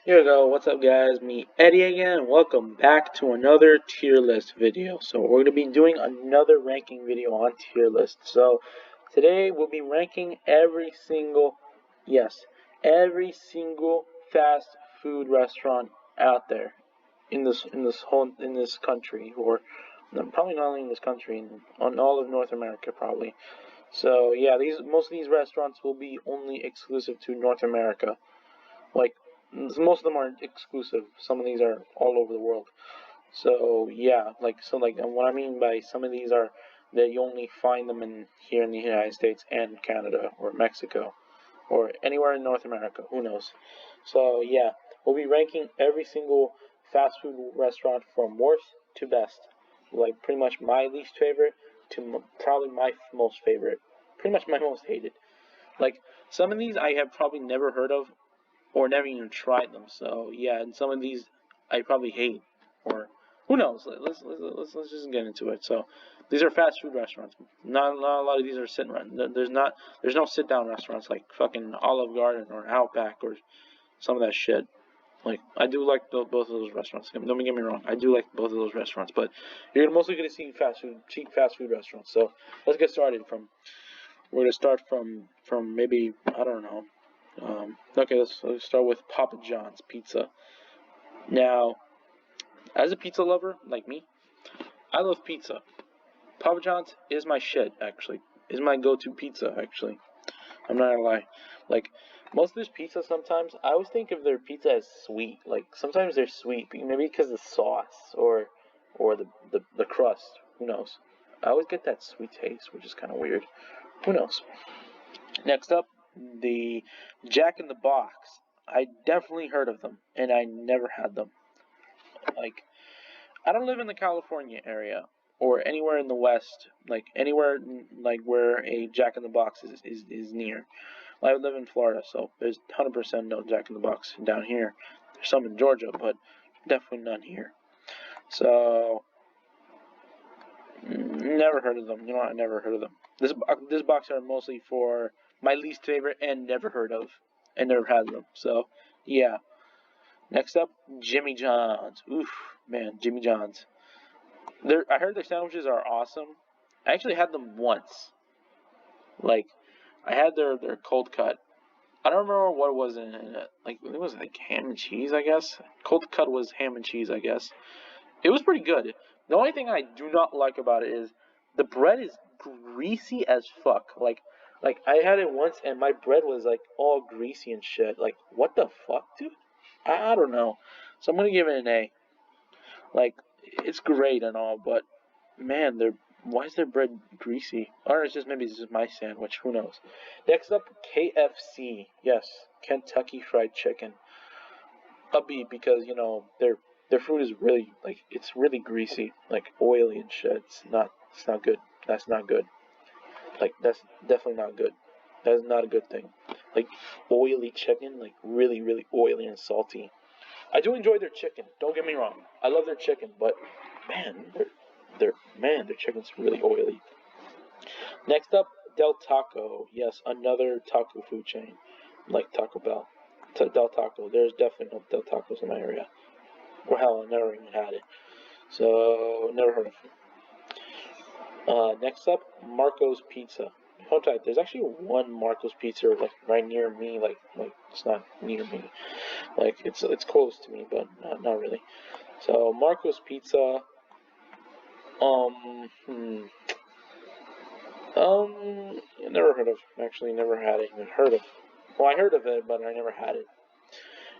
Here we go. What's up, guys? Me, Eddie again. Welcome back to another tier list video. So we're going to be doing another ranking video on tier list. So today we'll be ranking every single fast food restaurant out there in this country, or probably not only in this country, on all of North America probably. So yeah, most of these restaurants will be only exclusive to North America. Like most of them aren't exclusive. Some of these are all over the world. So yeah, and what I mean by some of these are that you only find them here in the United States and Canada or Mexico or anywhere in North America. Who knows? So yeah, we'll be ranking every single fast food restaurant from worst to best. Like pretty much my least favorite to probably my most favorite. Pretty much my most hated. Like some of these I have probably never heard of or never even tried them. So yeah, and some of these I probably hate, or who knows? Let's just get into it. So these are fast food restaurants. Not a lot of these are sit run. There's no sit down restaurants like fucking Olive Garden or Outback or some of that shit. Like I do like both of those restaurants. Don't get me wrong, I do like both of those restaurants, but you're mostly gonna see cheap fast food restaurants. So let's get started from. We're gonna start from maybe I don't know. Okay, let's start with Papa John's Pizza. Now, as a pizza lover like me, I love pizza. Papa John's is my shit, actually. Is my go-to pizza, actually. I'm not gonna lie. Like, most of this pizza sometimes, I always think of their pizza as sweet. Like, sometimes they're sweet, maybe because of the sauce or the crust. Who knows? I always get that sweet taste, which is kind of weird. Who knows? Next up, the Jack in the Box. I definitely heard of them, and I never had them. Like, I don't live in the California area or anywhere in the West, like anywhere like where a Jack in the Box is near. I live in Florida, so there's 100% no Jack in the Box down here. There's some in Georgia, but definitely none here. So, never heard of them. You know what? I never heard of them. This box are mostly for my least favorite and never heard of, and never had them. So, yeah. Next up, Jimmy John's. Oof, man, Jimmy John's. I heard their sandwiches are awesome. I actually had them once. Like, I had their cold cut. I don't remember what it was in it. Like, it was like ham and cheese, I guess. Cold cut was ham and cheese, I guess. It was pretty good. The only thing I do not like about it is the bread is greasy as fuck. Like I had it once and my bread was like all greasy and shit. Like what the fuck, dude? I don't know. So I'm gonna give it an A. Like it's great and all, but man, why is their bread greasy? Or maybe it's just my sandwich. Who knows? Next up, KFC. Yes, Kentucky Fried Chicken. A B because their food is really like it's really greasy, like oily and shit. It's not good. That's not good. Like that's definitely not good. That is not a good thing. Like oily chicken, like really oily and salty. I do enjoy their chicken. Don't get me wrong. I love their chicken, but man, their chicken's really oily. Next up, Del Taco. Yes, another taco food chain, like Taco Bell. Del Taco. There's definitely no Del Tacos in my area. Or hell, I never even had it. So, never heard of it. Next up, Marco's Pizza. Hold tight. There's actually one Marco's Pizza like right near me. Like it's not near me. Like it's close to me, but not really. So Marco's Pizza. Um. Hmm, never heard of. Actually, never had it. Even heard of. Well, I heard of it, but I never had it.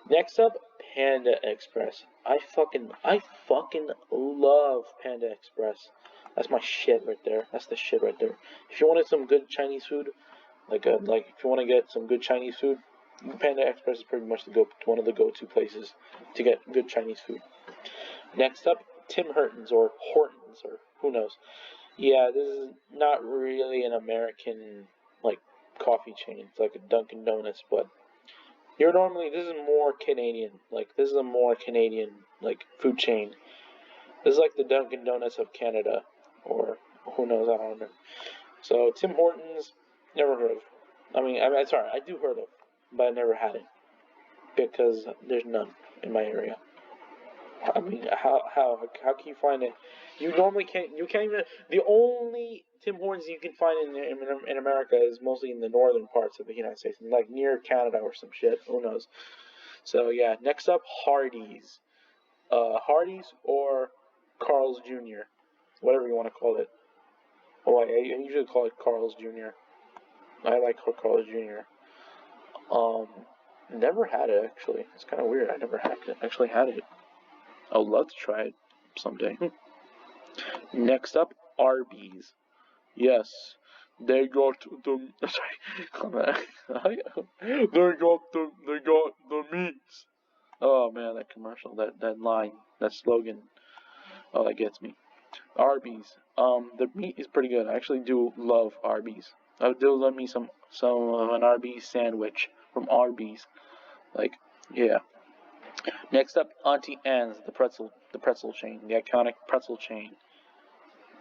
Next up, Panda Express. I fucking love Panda Express. That's my shit right there. That's the shit right there. If you wanted some good Chinese food, like if you want to get some good Chinese food, Panda Express is pretty much one of the go-to places to get good Chinese food. Next up, Tim Hortons or Hortons or who knows. Yeah, this is not really an American like coffee chain. It's like a Dunkin' Donuts, but this is more Canadian. Like this is a more Canadian like food chain. This is like the Dunkin' Donuts of Canada, or who knows? I don't know. So Tim Hortons, never heard of. I mean, sorry, I do heard of, but I never had it. because there's none in my area. I mean, how can you find it? You normally can't. You can't even. The only Tim Hortons you can find in America is mostly in the northern parts of the United States, like near Canada or some shit. Who knows? So yeah. Next up, Hardee's. Hardee's or Carl's Jr. Whatever you want to call it. Oh, I usually call it Carl's Jr. I like Carl's Jr. Never had it actually. It's kind of weird. I never actually had it. I would love to try it someday. Next up, Arby's. Yes, they got the. Sorry, they got the meats. Oh man, that commercial, that line, that slogan. Oh, that gets me. Arby's. The meat is pretty good. I actually do love Arby's. I do love me some an Arby's sandwich from Arby's. Like, yeah. Next up, Auntie Anne's, the pretzel chain, the iconic pretzel chain.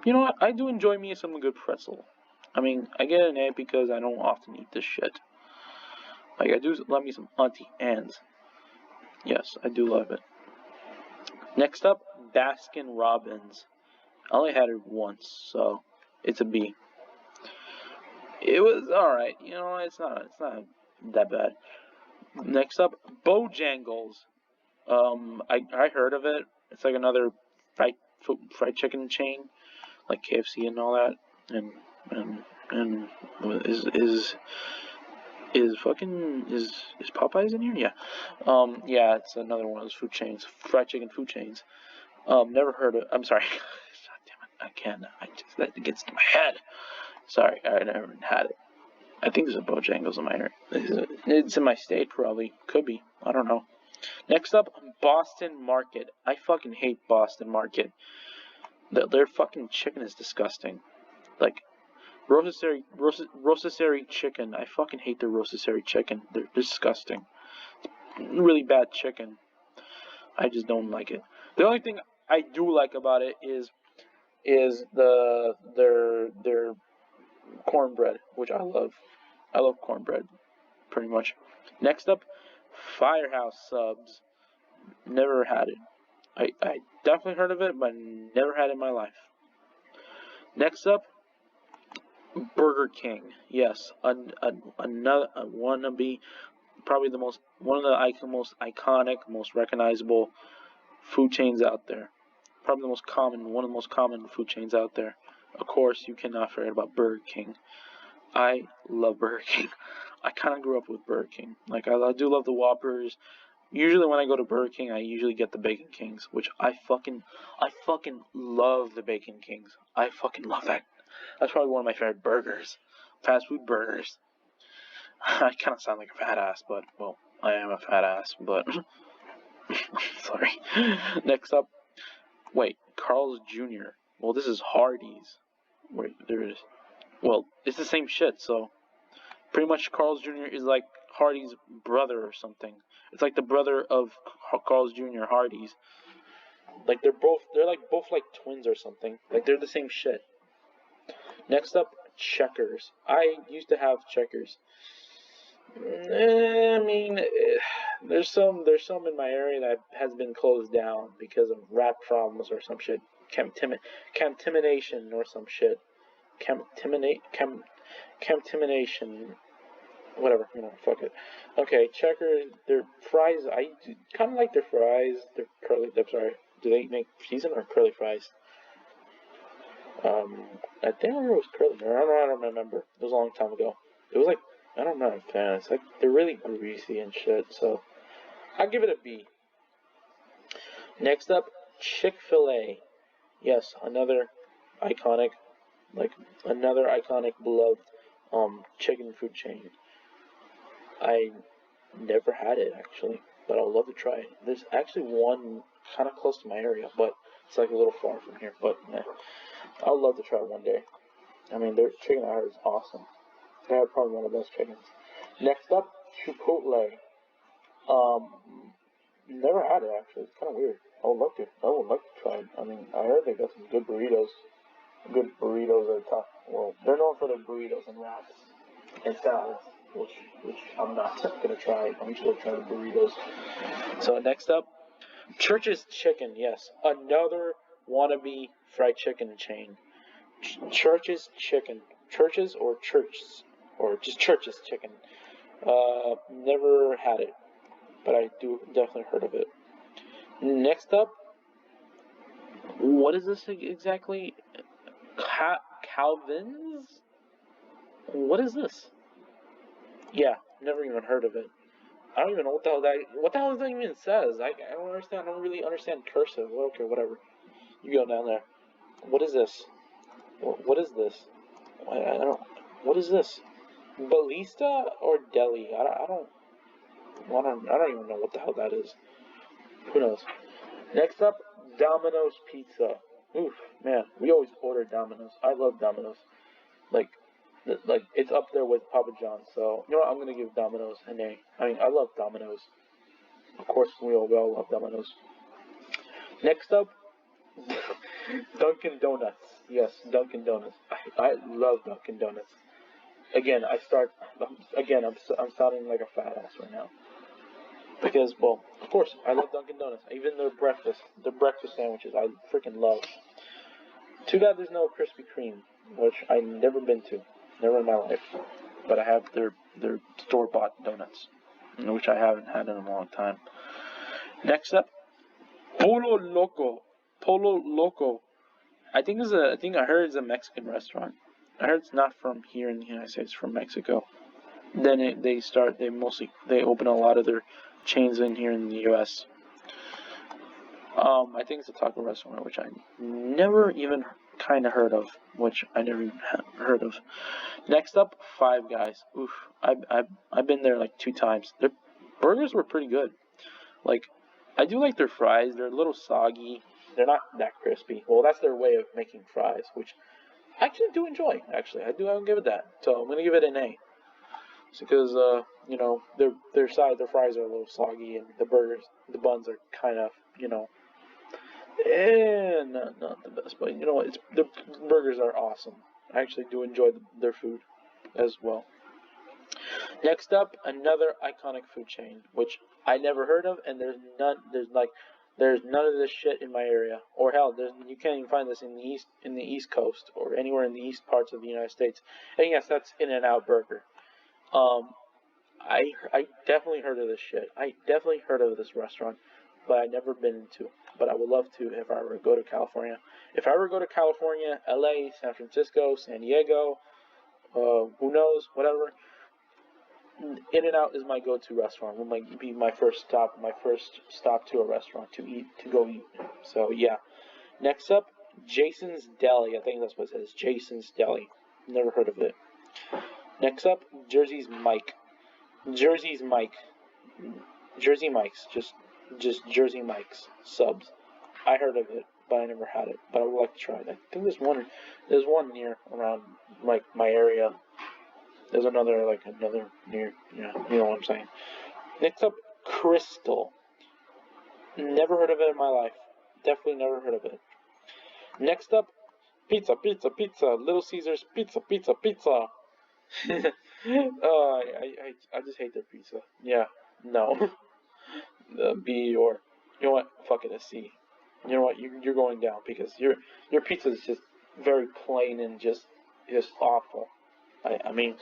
You know what? I do enjoy me some good pretzel. I mean, I get an A because I don't often eat this shit. Like, I do love me some Auntie Anne's. Yes, I do love it. Next up, Baskin Robbins. I only had it once, so it's a B. It was alright. You know, it's not that bad. Next up, Bojangles. I heard of it. It's like another fried chicken chain, like KFC and all that. And is Popeyes in here? Yeah. Yeah, it's another one of those food chains, fried chicken food chains. Never heard of. I'm sorry. God damn it! I can't. That gets to my head. Sorry, I never had it. I think there's a Bojangles in my area. It's in my state, probably. Could be. I don't know. Next up, Boston Market. I fucking hate Boston Market. Their fucking chicken is disgusting. Like, rotisserie chicken. I fucking hate the rotisserie chicken. They're disgusting. Really bad chicken. I just don't like it. The only thing I do like about it is their cornbread, which I love. I love cornbread, pretty much. Next up, Firehouse Subs. Never had it. I definitely heard of it, but never had it in my life. Next up, Burger King. Yes, another wannabe, probably one of the most iconic, most recognizable food chains out there. Probably one of the most common food chains out there. Of course, you cannot forget about Burger King. I love Burger King. I kind of grew up with Burger King. Like, I do love the Whoppers. Usually when I go to Burger King, I usually get the Bacon Kings, which I fucking love the Bacon Kings. I fucking love that. That's probably one of my favorite burgers. Fast food burgers. I kind of sound like a fat ass, but, well, I am a fat ass, but, sorry. Next up, wait, Carl's Jr. Well, this is Hardee's. Wait, there it is. Well, it's the same shit, so pretty much Carl's Jr. is like Hardee's brother or something. It's like the brother of Carl's Jr. Hardee's. Like they're both like twins or something. Like they're the same shit. Next up, Checkers. I used to have Checkers. I mean, there's some in my area that has been closed down because of rat problems or some shit. Contamination or some shit. Contamination. Whatever, fuck it. Okay, Checkers, their fries, I kind of like their fries. They're curly, I'm sorry. Do they make seasoned or curly fries? I think it was curly. I don't remember. It was a long time ago. It was like, I don't know, fan. It's like, they're really greasy and shit, so I'll give it a B. Next up, Chick-fil-A. Yes, another iconic, beloved, chicken food chain. I never had it, actually, but I would love to try it. There's actually one kind of close to my area, but it's like a little far from here, but I would love to try it one day. I mean, their chicken I heard is awesome. They have probably one of the best chickens. Next up, Chipotle. Never had it, actually. It's kind of weird. I would like to try it. I mean, I heard they got some good burritos. Good burritos at the top. Well, they're known for their burritos and wraps and salads. which I'm not gonna try. I'm just gonna try the burritos. So next up, Church's Chicken. Yes, another wannabe fried chicken chain. Church's Chicken. Church's or Church's or just Church's Chicken. Never had it, but I do definitely heard of it. Next up, what is this exactly? Calvin's? What is this? Yeah, never even heard of it. I don't even know what the hell that even says. I don't understand. I don't really understand cursive. Well, okay, whatever. You go down there. What is this? What is this? I don't. What is this? Ballista or deli? I don't even know what the hell that is. Who knows? Next up, Domino's Pizza. Oof, man, we always order Domino's. I love Domino's. Like it's up there with Papa John's. So you know what? I'm gonna give Domino's an A. I mean, I love Domino's. Of course, we all love Domino's. Next up, Dunkin' Donuts. Yes, Dunkin' Donuts. I love Dunkin' Donuts. Again, I'm sounding like a fat ass right now. Because, well, of course, I love Dunkin' Donuts. Even their breakfast sandwiches, I freaking love. Too bad there's no Krispy Kreme, which I've never been to. Never in my life. But I have their store-bought donuts, which I haven't had in a long time. Next up, Polo Loco. Polo Loco. I heard it's a Mexican restaurant. I heard it's not from here in the United States, it's from Mexico. Then they open a lot of their chains in here in the U.S. I think it's a taco restaurant, which I never even kind of heard of, Next up, Five Guys. Oof, I've been there like 2 times. Their burgers were pretty good. Like, I do like their fries. They're a little soggy. They're not that crispy. Well, that's their way of making fries, which I actually do enjoy. I'll give it that. So I'm gonna give it an A. Because their fries are a little soggy, and the buns are kind of not the best, but the burgers are awesome. I actually do enjoy their food as well. Next up, another iconic food chain, which I never heard of, and there's none of this shit in my area, or hell, you can't even find this in the East Coast or anywhere in the east parts of the United States. And yes, that's In-N-Out Burger. I definitely heard of this shit. I definitely heard of this restaurant, but I've never been to. But I would love to if I were to go to California. If I were to go to California, LA, San Francisco, San Diego, who knows, whatever, In-N-Out is my go-to restaurant. It might be my first stop to a restaurant to go eat. So yeah. Next up, Jason's Deli. I think that's what it says. Jason's Deli. Never heard of it. Next up, Jersey Mike's. Jersey Mike's. Just Jersey Mike's subs. I heard of it, but I never had it. But I would like to try it. I think there's one near around like my area. There's another near, you know what I'm saying. Next up, Crystal. Never heard of it in my life. Definitely never heard of it. Next up, Pizza. Little Caesars Pizza. I just hate their pizza. Yeah, no. B or you know what? Fuck it, a C. You know what? You're going down because your pizza is just very plain and just awful. I mean,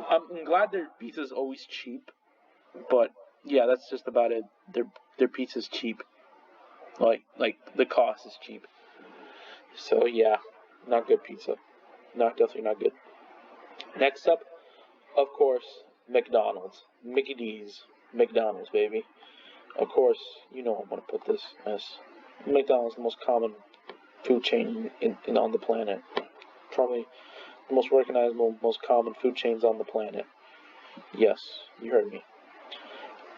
I'm glad their pizza's always cheap, but yeah, that's just about it. Their pizza's cheap. Like the cost is cheap. So yeah, not good pizza. Definitely not good. Next up, of course, McDonald's. Mickey D's. McDonald's, baby. Of course, I'm going to put this as McDonald's, the most common food chain on the planet. Probably the most recognizable, most common food chains on the planet. Yes, you heard me.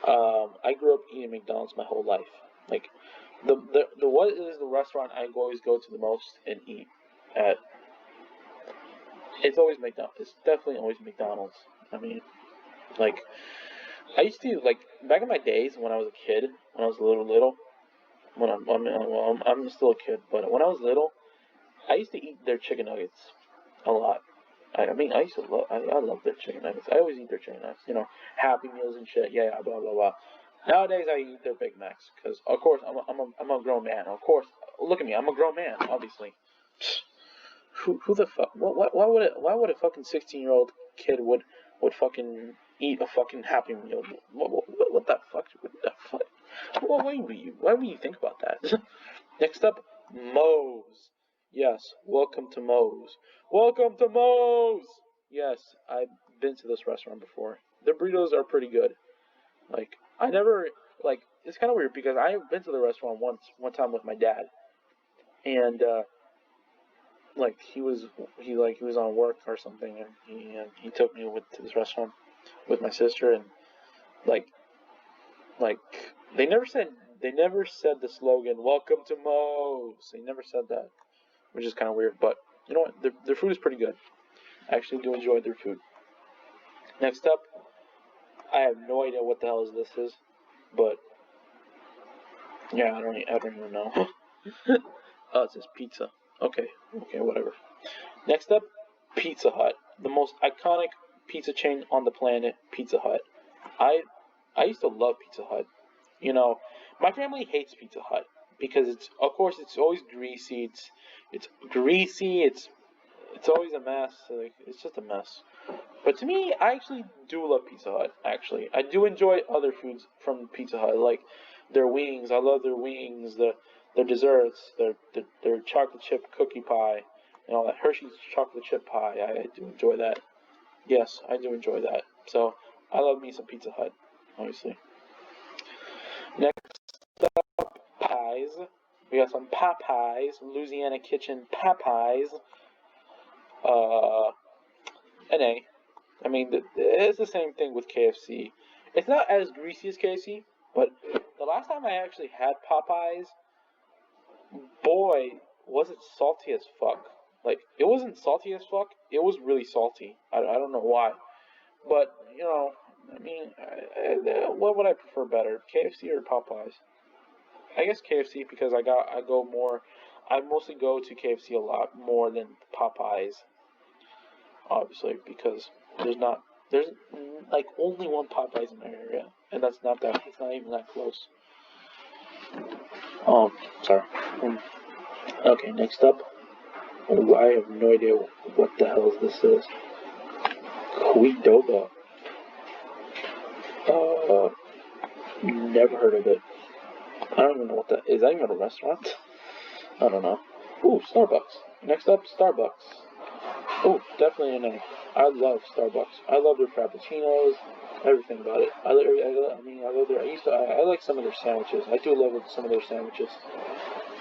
I grew up eating McDonald's my whole life. Like, what is the restaurant I always go to the most and eat at? It's always McDonald's. It's definitely always McDonald's. I mean, like, I used to, like, back in my days when I was a kid, when I was little, I'm still a kid, but when I was little, I used to eat their chicken nuggets a lot. I mean, I used to love, I love their chicken nuggets. I always eat their chicken nuggets. Happy Meals and shit. Yeah, blah blah blah. Nowadays, I eat their Big Macs because, of course, I'm a grown man. Of course, look at me. I'm a grown man. Obviously. Who the fuck? Why would a fucking 16-year-old kid would fucking eat a fucking Happy Meal? What the fuck? What the fuck? Why would you think about that? Next up, Moe's. Yes, welcome to Moe's. Welcome to Moe's. Yes, I've been to this restaurant before. Their burritos are pretty good. Like I never like it's kind of weird because I've been to the restaurant one time with my dad, and like he was on work or something, and he took me to this restaurant with my sister, and like like they never said the slogan "Welcome to Moe's." They never said that, which is kind of weird. But you know what? Their food is pretty good. I actually do enjoy their food. Next up, I have no idea what the hell this is, but yeah, I don't even know. Oh, it says pizza. Okay, whatever. Next up, Pizza Hut, the most iconic pizza chain on the planet, Pizza Hut. I I used to love Pizza Hut. My family hates Pizza Hut because of course it's always greasy. It's greasy. It's always a mess. Like it's just a mess. But to me, I actually do love Pizza Hut. Actually, I do enjoy other foods from Pizza Hut, like their wings. I love their wings. Their desserts. Their chocolate chip cookie pie. And all that Hershey's chocolate chip pie. I do enjoy that. Yes, I do enjoy that. So I love me some Pizza Hut, obviously. Next up, pies. We got some Popeyes, Louisiana Kitchen Popeyes. Uh, NA. I mean, it's the same thing with KFC. It's not as greasy as KFC, but the last time I actually had Popeyes, boy, was it salty as fuck. Like, it wasn't salty as fuck, it was really salty. I don't know why. But, I mean, what would I prefer better, KFC or Popeyes? I guess KFC because I mostly go to KFC a lot more than Popeyes, obviously, because there's like only one Popeyes in my area, and it's not even that close. Sorry. Okay, next up. Oh, I have no idea what the hell this is. Qdoba. Never heard of it. I don't even know what that is. Is that even a restaurant? I don't know. Ooh, Starbucks. Next up, Starbucks. Oh, definitely an A. I love Starbucks. I love their frappuccinos, everything about it. I love their. I like some of their sandwiches. I do love some of their sandwiches.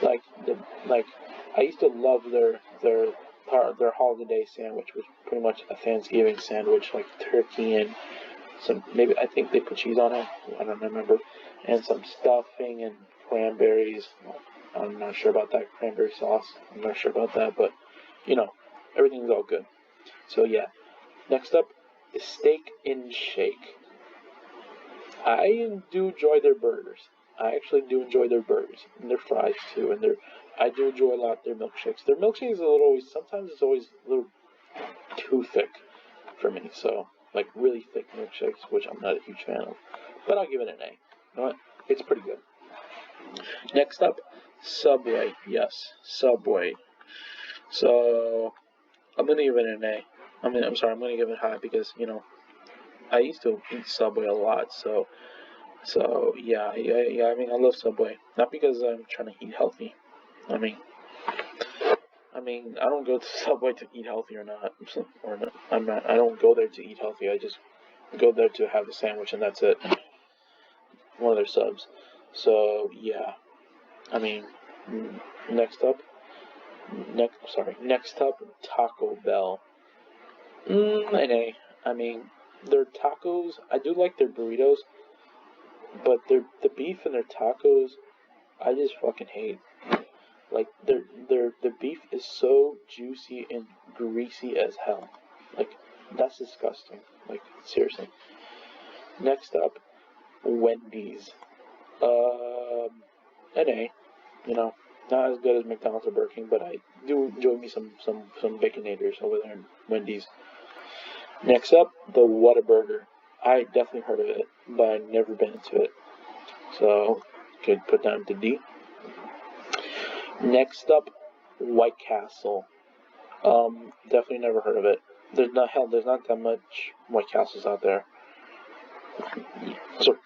Like like, I used to love their holiday sandwich, which was pretty much a Thanksgiving sandwich, like turkey and maybe I think they put cheese on it. I don't remember, and some stuffing and cranberries. I'm not sure about that cranberry sauce. I'm not sure about that, but you know, everything's all good. So yeah. Next up is Steak and Shake. I do enjoy their burgers. I actually do enjoy their burgers and their fries too, and I do enjoy a lot their milkshakes. Their milkshakes sometimes it's always a little too thick for me. So like really thick milkshakes, which I'm not a huge fan of, but I'll give it an A. You know what? It's pretty good. Next up, Subway. Yes, Subway. So I'm gonna give it an A. I'm sorry, I'm gonna give it high because I used to eat Subway a lot. So yeah. I mean, I love Subway, not because I'm trying to eat healthy. I mean, I don't go to Subway to eat healthy or not. Or not. I'm not. I don't go there to eat healthy. I just go there to have the sandwich and that's it. One of their subs. So yeah. I mean, next up, next up, Taco Bell. An A. I mean, their tacos. I do like their burritos, but the beef in their tacos, I just fucking hate. Like their beef is so juicy and greasy as hell. Like that's disgusting. Like seriously. Next up, Wendy's. An A. Not as good as McDonald's or Burger King, but I do enjoy me some baconators over there in Wendy's. Next up, the Whataburger. I definitely heard of it, but I've never been into it. So, could put that into D. Next up, White Castle. Definitely never heard of it. There's not that much White Castles out there. So,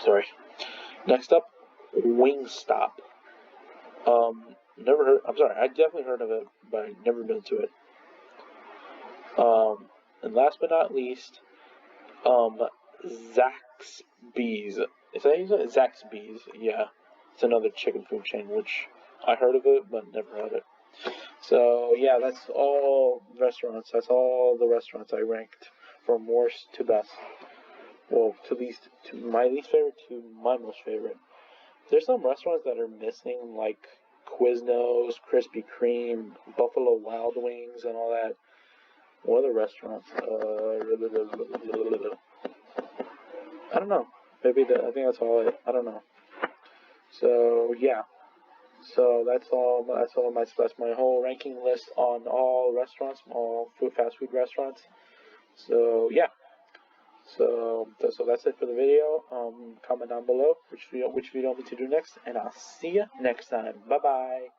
sorry. Next up, Wingstop. Never heard. I'm sorry. I definitely heard of it, but I've never been to it. And last but not least, Zaxby's. Is that how you say it? Zaxby's? Yeah, it's another chicken food chain, which I heard of it, but never had it. So yeah, that's all restaurants. That's all the restaurants I ranked from worst to best. Well, to my least favorite to my most favorite. There's some restaurants that are missing, like Quiznos, Krispy Kreme, Buffalo Wild Wings, and all that. What other restaurants? I don't know. I think that's all. I don't know. So yeah. So that's all. That's my whole ranking list on all restaurants, all fast food restaurants. So yeah. So that's it for the video. Comment down below which video want me to do next, and I'll see you next time. Bye bye.